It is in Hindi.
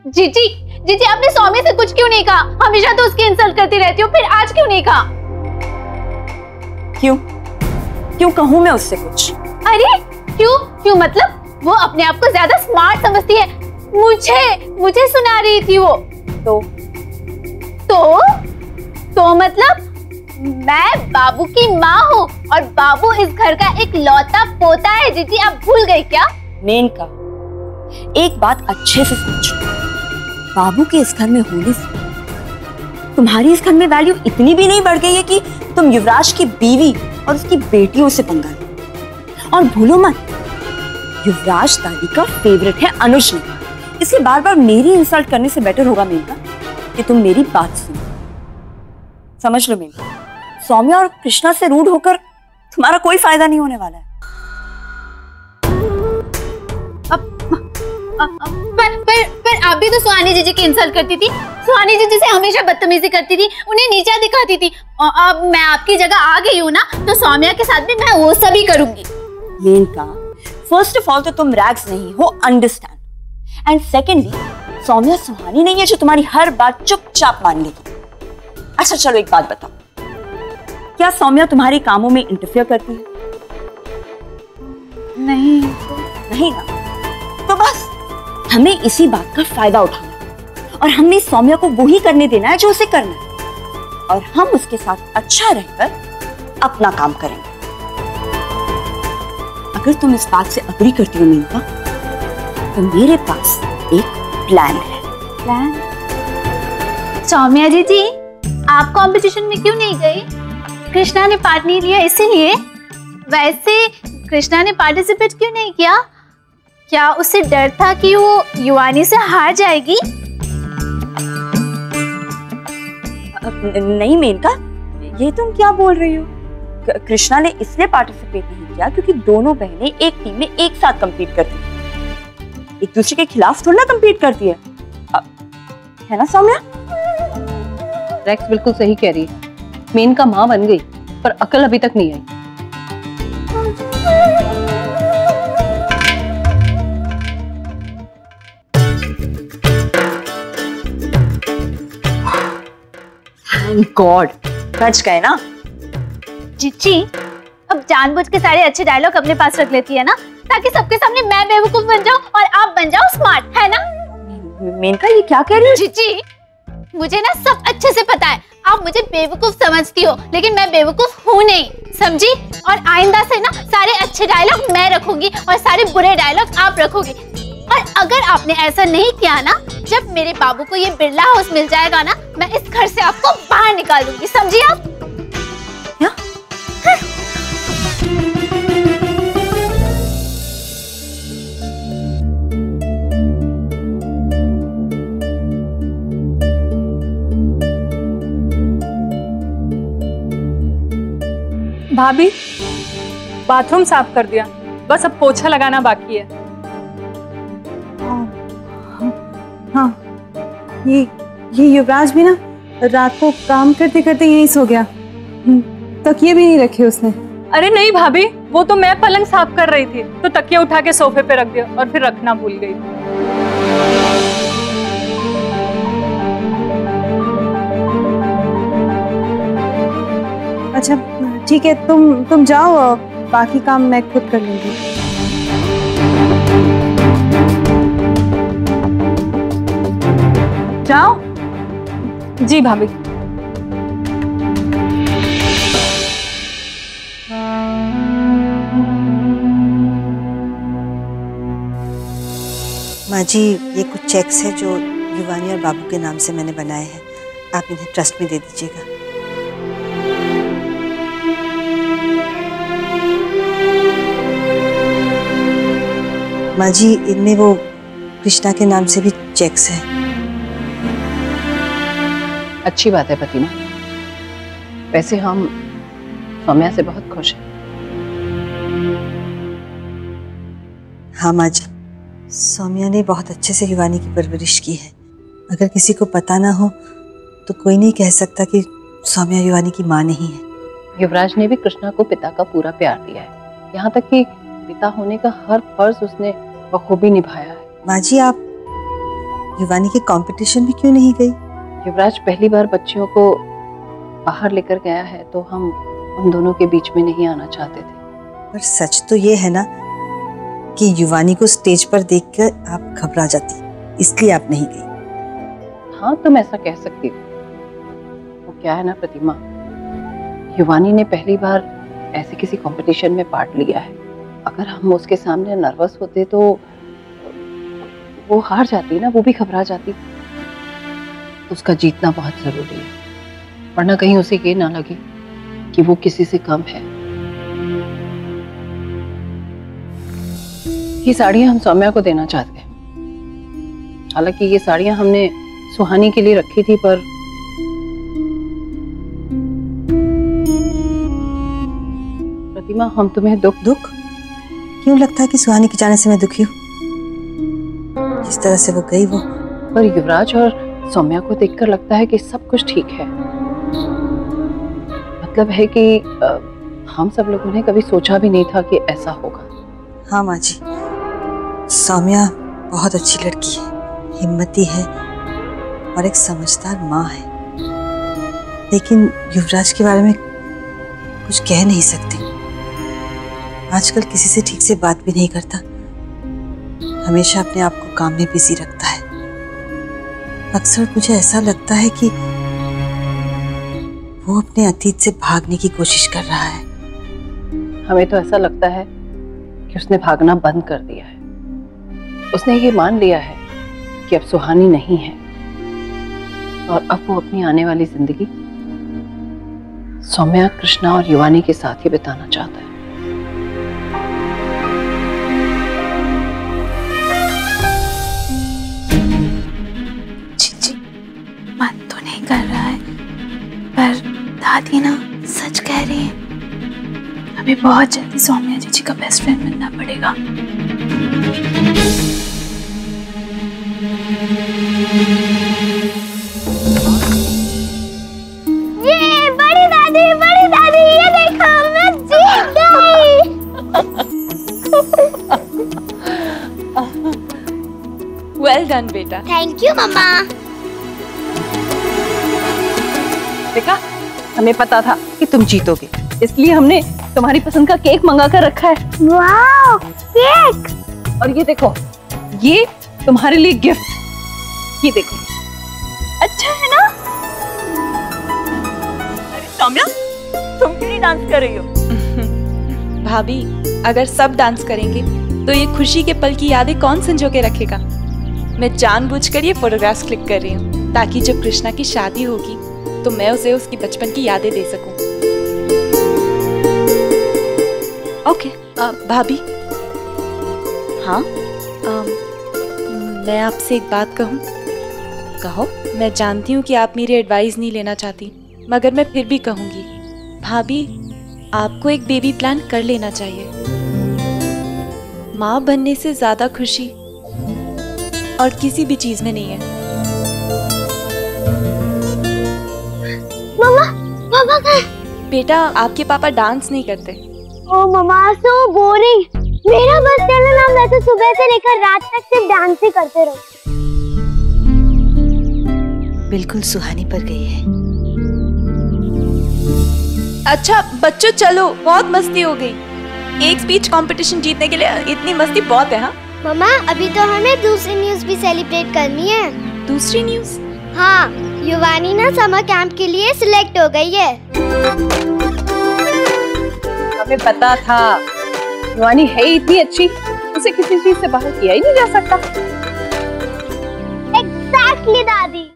जीजी, जीजी आपने सौम्य से कुछ क्यों नहीं कहा? हमेशा तो उसकी इंसल्ट करती रहती हो, फिर आज क्यों नहीं कहा? क्यों क्यों कहूँ मैं उससे कुछ? अरे क्यों क्यों मतलब? वो अपने आप को ज्यादा स्मार्ट समझती है। मुझे सुना रही थी वो। तो मतलब मैं बाबू की माँ हूँ और बाबू इस घर का एक लौता पोता है। जीजी आप भूल गई क्या? मेनका, एक बात अच्छे से समझो, बाबू के इस घर में होने से तुम्हारी इस घर में वैल्यू इतनी भी नहीं बढ़ गई है कि तुम युवराज की बीवी और उसकी बेटियों से पंगा लो। और भूलो मत, युवराज दादी का फेवरेट है अनुज ने, इसलिए बार बार मेरी इंसल्ट करने से बेटर होगा मेनका कि तुम मेरी बात सुनो। समझ लो मेनका, सौम्या और कृष्णा से रूड होकर तुम्हारा कोई फायदा नहीं होने वाला है। पर आप भी तो सुहानी जीजी की इंसल्ट करती थी। सुहानी जीजी से हमेशा बदतमीजी करती थी, उन्हें नीचा दिखाती थी। अब मैं आपकी जगह आ गई हूँ ना, तो सौम्या के साथ भी मैं वो सभी करूंगी। मेनका, फर्स्ट ऑफ ऑल तो तुम रैग्स नहीं हो, अंडरस्टैंड। एंड सेकेंडली, सौम्या सुहानी नहीं है जो तुम्हारी हर बात चुपचाप मान लेगी। अच्छा चलो एक बात बताओ, क्या सौम्या तुम्हारे कामों में इंटरफेयर करती है? नहीं। नहीं ना? तो बस हमें इसी बात का फायदा उठाना और हमने सौम्या को वही करने देना है जो उसे करना है, और हम उसके साथ अच्छा रहकर अपना काम करेंगे। अगर तुम इस बात से अग्री करती हो मेनका, तो मेरे पास एक प्लान है। प्लान? सौम्या जीजी, आप कंपटीशन में क्यों नहीं गई? कृष्णा ने पार्ट नहीं लिया इसीलिए। वैसे कृष्णा ने पार्टिसिपेट क्यों नहीं किया? क्या उसे डर था कि वो युवानी से हार जाएगी? नहीं मेनका, ये तुम क्या बोल रही हो? कृष्णा ने इसलिए पार्टिसिपेट नहीं किया क्योंकि दोनों बहनें एक टीम में एक साथ कंपीट करती हैं, एक दूसरे के खिलाफ थोड़ा ना कंपीट करती है ना सौम्या? रेक्स बिल्कुल सही कह रही है। मेनका माँ बन गई पर अकल अभी तक नहीं आई। थैंक गॉड, बच गए ना। जीजी अब जानबूझ के सारे अच्छे डायलॉग अपने पास रख लेती है ना, ताकि सबके सामने मैं बेवकूफ बन जाऊं और आप बन जाओ स्मार्ट, है ना? मेनका ये क्या कह रही है? जीजी मुझे ना सब अच्छे से पता है, आप मुझे बेवकूफ समझती हो, लेकिन मैं बेवकूफ हूँ नहीं, समझी? और आइंदा से ना सारे अच्छे डायलॉग मैं रखूंगी और सारे बुरे डायलॉग आप रखोगे। और अगर आपने ऐसा नहीं किया ना, जब मेरे बाबू को ये बिरला हाउस मिल जाएगा ना, मैं इस घर से आपको बाहर निकाल दूंगी, समझी आप? क्या? भाभी, बाथरूम साफ कर दिया, बस अब पोछा लगाना बाकी है। हाँ, ये युवराज भी ना रात को काम करते करते यहीं सो गया, तकिए भी नहीं रखे उसने। अरे नहीं भाभी, वो तो मैं पलंग साफ कर रही थी तो तकिया उठा के सोफे पे रख दिया और फिर रखना भूल गई। अच्छा ठीक है, तुम जाओ, बाकी काम मैं खुद कर लूंगी। जाओ। जी भाभी। माँ जी, ये कुछ चेक्स है जो युवानी और बाबू के नाम से मैंने बनाए हैं, आप इन्हें ट्रस्ट में दे दीजिएगा। माँ जी, इनमें वो कृष्णा के नाम से भी चेक्स हैं। अच्छी बात है प्रतिमा, वैसे हम सौम्या से बहुत खुश हैं। हाँ माँ जी, सौम्या ने बहुत अच्छे से युवानी की परवरिश की है। अगर किसी को पता ना हो तो कोई नहीं कह सकता कि सौम्या युवानी की माँ नहीं है। युवराज ने भी कृष्णा को पिता का पूरा प्यार दिया है, यहाँ तक कि पिता होने का हर फर्ज उसने बखूबी निभाया है। माँ जी, आप युवानी के कंपटीशन में क्यों नहीं गई? युवराज पहली बार बच्चियों को बाहर लेकर गया है तो हम उन दोनों के बीच में नहीं आना चाहते थे। पर सच तो ये है ना कि युवानी को स्टेज पर देखकर आप घबरा जाती, इसलिए आप नहीं गई। हाँ, तुम ऐसा कह सकती हो। वो क्या है ना प्रतिमा, युवानी ने पहली बार ऐसे किसी कंपटीशन में पार्ट लिया है। अगर हम उसके सामने नर्वस होते तो वो हार जाती ना, वो भी घबरा जाती। उसका जीतना बहुत जरूरी है, वरना कहीं उसे ये ना लगे कि वो किसी से कम है। ये साड़ियां हम सौम्या को देना चाहते हैं। हालांकि ये साड़ियां हमने सुहानी के लिए रखी थी, पर प्रतिमा हम तुम्हें दुख क्यों लगता है कि सुहानी के जाने से मैं दुखी हूँ? जिस तरह से वो गई वो। पर युवराज और सौम्या को देखकर लगता है कि सब कुछ ठीक है। मतलब है कि हम सब लोगों ने कभी सोचा भी नहीं था कि ऐसा होगा। हाँ माँ जी, सौम्या बहुत अच्छी लड़की है, हिम्मती है और एक समझदार माँ है। लेकिन युवराज के बारे में कुछ कह नहीं सकते। आजकल किसी से ठीक से बात भी नहीं करता, हमेशा अपने आप को काम में बिजी रखता है। अक्सर मुझे ऐसा लगता है कि वो अपने अतीत से भागने की कोशिश कर रहा है। हमें तो ऐसा लगता है कि उसने भागना बंद कर दिया है। उसने ये मान लिया है कि अब सुहानी नहीं है और अब वो अपनी आने वाली जिंदगी सौम्या, कृष्णा और युवानी के साथ ही बिताना चाहता है। मन तो नहीं कर रहा है, पर दादी ना सच कह रही है। अभी बहुत जल्दी सौम्या जीजी का बेस्ट फ्रेंड मिलना पड़ेगा। ये बड़ी दादी, ये देखो मैं जीत गई। वेल डन बेटा। थैंक यू मम्मा। देखा, हमें पता था कि तुम जीतोगे, इसलिए हमने तुम्हारी पसंद का केक मंगा कर रखा है। Wow, cake! और ये देखो, ये तुम्हारे लिए गिफ्ट। ये देखो, अच्छा है ना? अरे सौम्या, तुम क्यों नहीं डांस कर रही हो? भाभी, अगर सब डांस करेंगे तो ये खुशी के पल की यादें कौन संजो के रखेगा? मैं जानबूझकर ये फोटोग्राफ्स क्लिक कर रही हूँ ताकि जब कृष्णा की शादी होगी तो मैं उसे उसकी बचपन की यादें दे सकूं। ओके, भाभी। हाँ? मैं आपसे एक बात कहूं? कहो। मैं जानती हूँ कि आप मेरी एडवाइस नहीं लेना चाहती, मगर मैं फिर भी कहूंगी। भाभी, आपको एक बेबी प्लान कर लेना चाहिए। माँ बनने से ज्यादा खुशी और किसी भी चीज में नहीं है। पापा कहाँ है? बेटा, आपके पापा डांस नहीं करते। ओ मम्मा, सो बोरिंग। मेरा बस चलना ना, मैं तो सुबह से लेकर रात तक सिर्फ डांस ही करते रहूं। बिल्कुल सुहानी पर गई है। अच्छा बच्चों, चलो, बहुत मस्ती हो गई। एक स्पीच कंपटीशन जीतने के लिए इतनी मस्ती बहुत है। हाँ मम्मा, अभी तो हमें दूसरी न्यूज़ भी सेलिब्रेट करनी है। दूसरी न्यूज़? हाँ, युवानी ना समर कैंप के लिए सिलेक्ट हो गई है। हमें पता था, युवानी है इतनी अच्छी, उसे किसी चीज से बाहर किया ही नहीं जा सकता। एग्जैक्टली दादी।